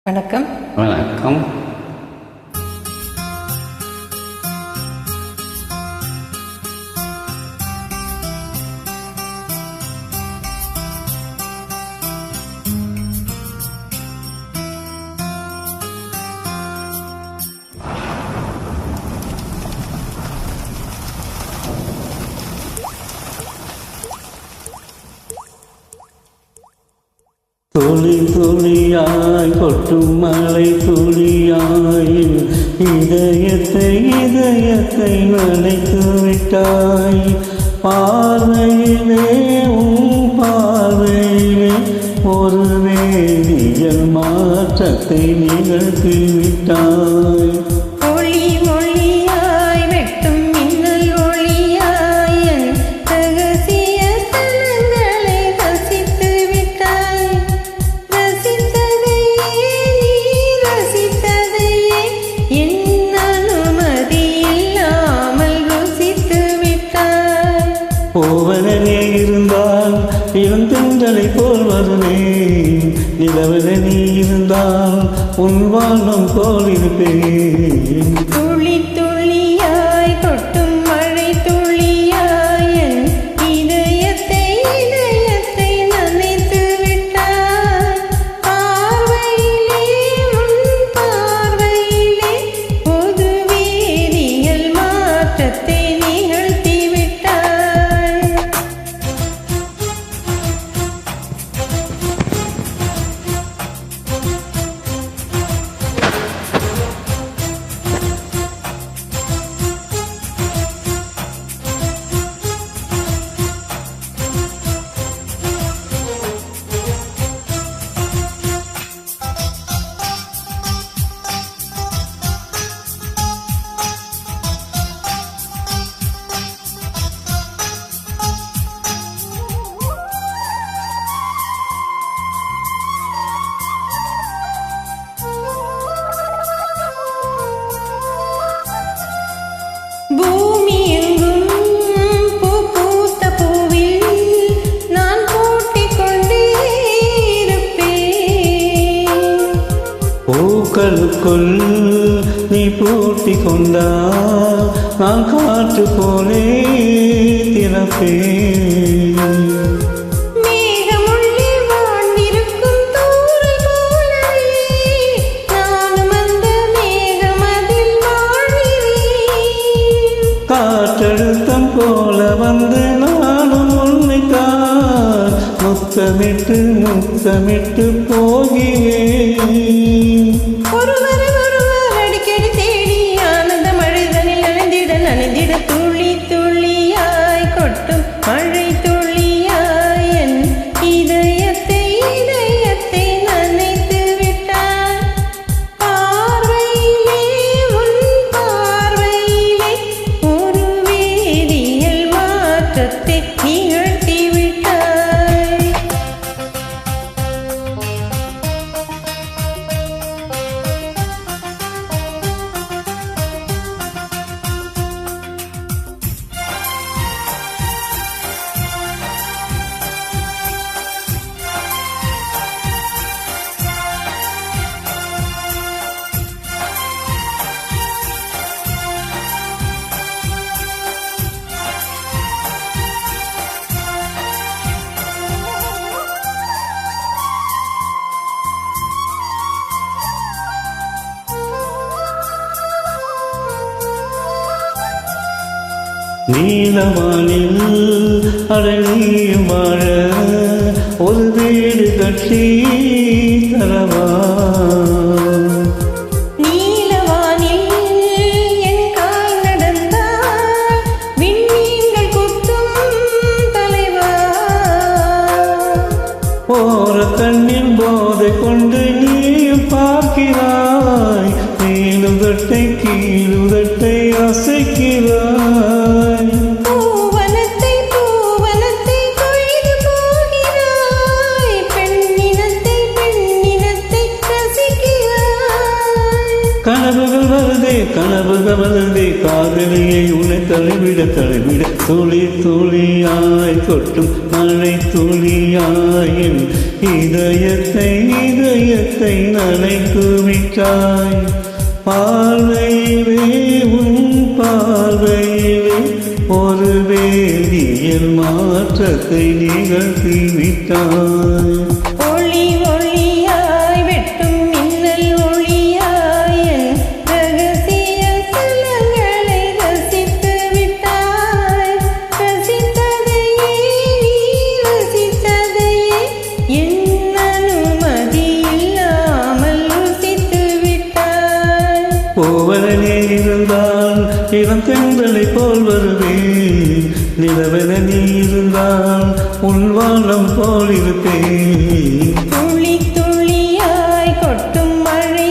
வணக்கம். வணக்கம். துளி துளியாய் கொட்டும் மழை துளியாய் இதயத்தை நனைத்து விட்டாய். பார்வையிலே பார்வையிலே ஒரு வேதியியல் மாற்றத்தை நிகழ்த்தி விட்டாய். போவனே இருந்தால் இளந்தென்றலை போல் வருவே, நிலவன நீ இருந்தால் உன் வாழ்வம் போல் இருப்பேன். துளி துளியாய் கொட்டும் மழை துளியாய் இதயத்தை நனைத்து விட்டாய். பார்வையிலே பார்வையிலே பொது வேதியியல் மாற்றத்தை நிகழ்த்தி விட்டாய். பூமி எங்கும் பூ பூத்த பூவில் நான் பூட்டிக் கொண்டே இருப்பேன். பூக்களுக்குள் நீ பூட்டிக் கொண்டா நான் காற்று போலே திறப்பேன். காற்றழுத்தம் போல வந்து நானும் உன்னைத்தான் முத்தமிட்டு போகிறேன். ஒருவர் அடிக்கடி தேடி ஆனந்த மழைதனில் நனைந்திட துளி துளியாய் கொட்டும் மழை துளியாய் என் இதயத்தை நனைத்து விட்டாய். பார்வையிலே உன் பார்வையிலே ஒரு வேதியியல் மாற்றத்தை நிகழ்த்தி விட்டாய். நீலவானில் அழகியும் வாழ ஒரு வீடு கட்டி தரவா. நீலவானில் என் கால் நடந்தால் விண்மீன்கள் குத்தும் தலைவா. போற கண்ணின் போதை கொண்டு நீயும் பார்க்கிறாய், மேலுதட்டை கீழுதட்டை அசைக்கிறாய். பூவனத்தை கொய்து போகிறாய், பெண்ணினத்தை ரசிக்கிறாய். கனவுகள் வருதே காதலியை உன்னை தழுவிட துளி துளியாய் கொட்டும் மழை துளியாய் இதயத்தை நனைத்து விட்டாய். பார்வையிலே உன் பார்வையிலே ஒரு வேதியியல் மாற்றத்தை நிகழ்த்தி விட்டாய். ஒளி ஒளியாய் வெட்டும் மின்னல் ஒளியாய் என் ரகசிய சலங்களை ரசித்து விட்டாய். ரசித்ததையே நீ ரசித்ததையே என் அனுமதி இல்லாமல் ருசித்து விட்டாய். கோவலனே இருந்தால் இளம் தென்றலை போல் வருவேன். நிலவென நீ இருந்தால் உள்வானம் போல் இருப்பேன். துளி துளியாய் கொட்டும் மழை